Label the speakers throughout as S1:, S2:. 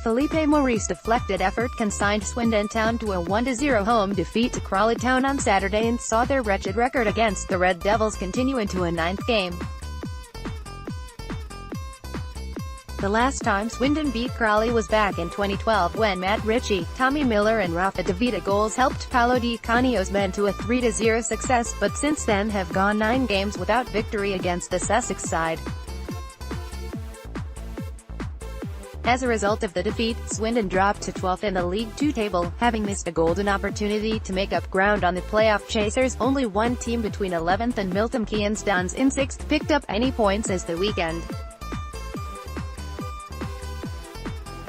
S1: FILIPE Morais' deflected effort consigned Swindon Town to a 1-0 home defeat to Crawley Town on Saturday and saw their wretched record against the Red Devils continue into a ninth game. The last time Swindon beat Crawley was back in 2012 when Matt Ritchie, Tommy Miller and Rafa Vita goals helped Paolo Di Canio's men to a 3-0 success, but since then have gone 9 games without victory against the Sussex side. As a result of the defeat, Swindon dropped to 12th in the League Two table, having missed a golden opportunity to make up ground on the playoff chasers. Only one team between 11th and Milton Keynes Dons in 6th picked up any points as the weekend.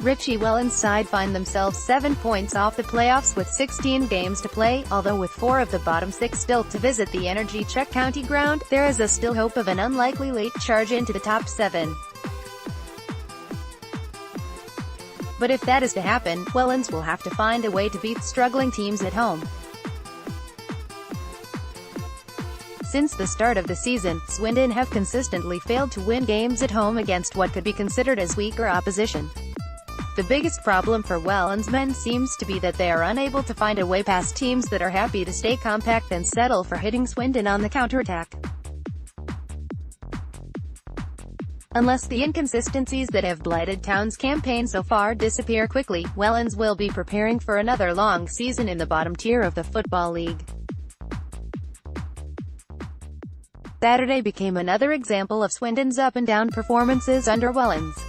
S1: Ritchie Wellens' side find themselves 7 points off the playoffs with 16 games to play, although with 4 of the bottom 6 still to visit the Energy Check County ground, there is a still hope of an unlikely late charge into the top 7. But if that is to happen, Wellens will have to find a way to beat struggling teams at home. Since the start of the season, Swindon have consistently failed to win games at home against what could be considered as weaker opposition. The biggest problem for Wellens' men seems to be that they are unable to find a way past teams that are happy to stay compact and settle for hitting Swindon on the counterattack. Unless the inconsistencies that have blighted Town's campaign so far disappear quickly, Wellens will be preparing for another long season in the bottom tier of the Football League. Saturday became another example of Swindon's up-and-down performances under Wellens.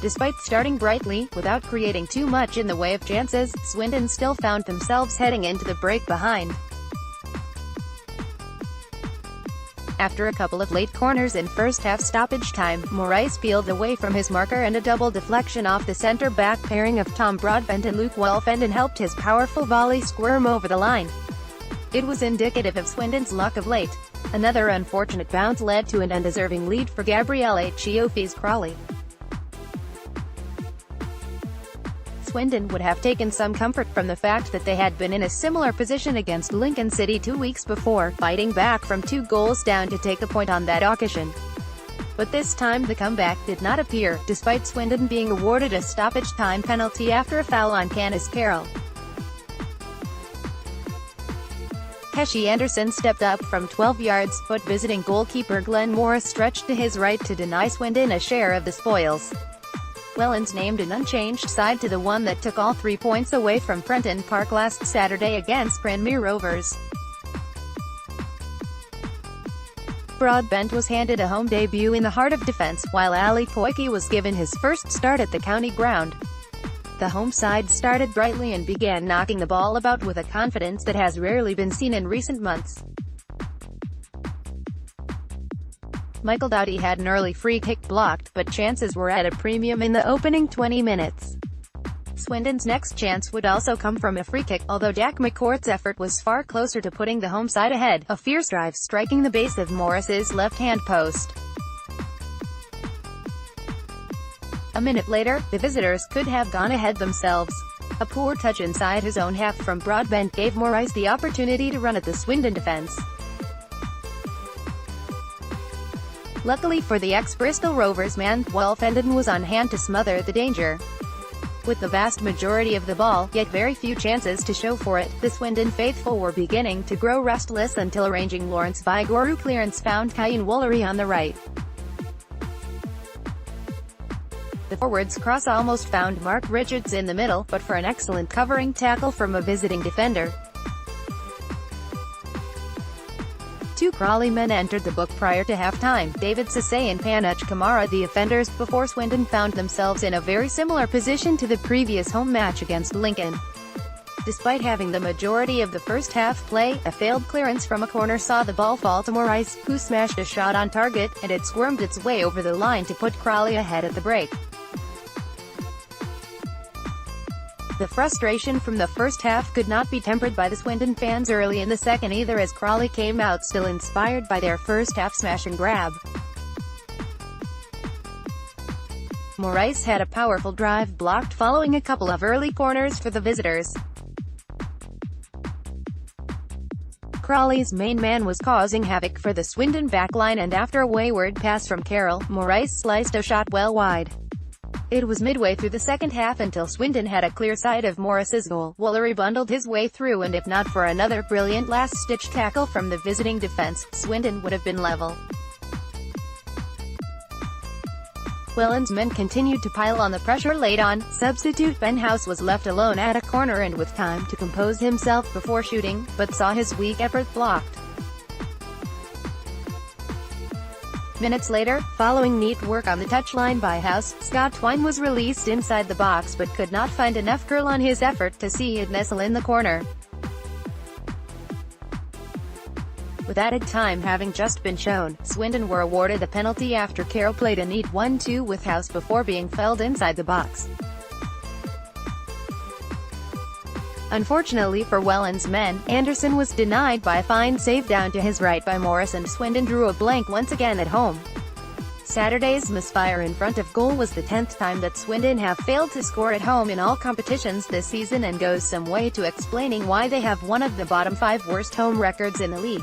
S1: Despite starting brightly, without creating too much in the way of chances, Swindon still found themselves heading into the break behind. After a couple of late corners in first-half stoppage time, Morais peeled away from his marker and a double deflection off the centre-back pairing of Tom Broadbent and Luke Wolfenden helped his powerful volley squirm over the line. It was indicative of Swindon's luck of late. Another unfortunate bounce led to an undeserving lead for Gabriele Chioffi's Crawley. Swindon would have taken some comfort from the fact that they had been in a similar position against Lincoln City 2 weeks before, fighting back from 2 goals down to take a point on that occasion. But this time the comeback did not appear, despite Swindon being awarded a stoppage-time penalty after a foul on Canis Carroll. Pesci Anderson stepped up from 12 yards, but visiting goalkeeper Glenn Morris stretched to his right to deny Swindon a share of the spoils. Wellens named an unchanged side to the one that took all 3 points away from Prenton Park last Saturday against Tranmere Rovers. Broadbent was handed a home debut in the heart of defence, while Ali Koike was given his first start at the county ground. The home side started brightly and began knocking the ball about with a confidence that has rarely been seen in recent months. Michael Doughty had an early free kick blocked, but chances were at a premium in the opening 20 minutes. Swindon's next chance would also come from a free kick, although Jack McCourt's effort was far closer to putting the home side ahead, a fierce drive striking the base of Morris's left-hand post. A minute later, the visitors could have gone ahead themselves. A poor touch inside his own half from Broadbent gave Morais the opportunity to run at the Swindon defence. Luckily for the ex-Bristol Rovers man, Wolfenden was on hand to smother the danger. With the vast majority of the ball, yet very few chances to show for it, the Swindon faithful were beginning to grow restless until arranging Lawrence Vigouroux clearance found Kyan Woolery on the right. The forward's cross almost found Mark Richards in the middle, but for an excellent covering tackle from a visiting defender. 2 Crawley men entered the book prior to half-time, David Cissé and Panuch Kamara the offenders, before Swindon found themselves in a very similar position to the previous home match against Lincoln. Despite having the majority of the first half play, a failed clearance from a corner saw the ball fall to Morais, who smashed a shot on target, and it squirmed its way over the line to put Crawley ahead at the break. The frustration from the first half could not be tempered by the Swindon fans early in the second either, as Crawley came out still inspired by their first half smash and grab. Morais had a powerful drive blocked following a couple of early corners for the visitors. Crawley's main man was causing havoc for the Swindon backline, and after a wayward pass from Carroll, Morais sliced a shot well wide. It was midway through the second half until Swindon had a clear sight of Morais's goal. Woolery bundled his way through, and if not for another brilliant last-stitch tackle from the visiting defence, Swindon would have been level. Welland's men continued to pile on the pressure laid on. Substitute Ben House was left alone at a corner and with time to compose himself before shooting, but saw his weak effort blocked. Minutes later, following neat work on the touchline by House, Scott Twine was released inside the box but could not find enough curl on his effort to see it nestle in the corner. With added time having just been shown, Swindon were awarded a penalty after Carroll played a neat 1-2 with House before being felled inside the box. Unfortunately for Welland's men, Anderson was denied by a fine save down to his right by Morris, and Swindon drew a blank once again at home. Saturday's misfire in front of goal was the 10th time that Swindon have failed to score at home in all competitions this season, and goes some way to explaining why they have one of the bottom 5 worst home records in the league.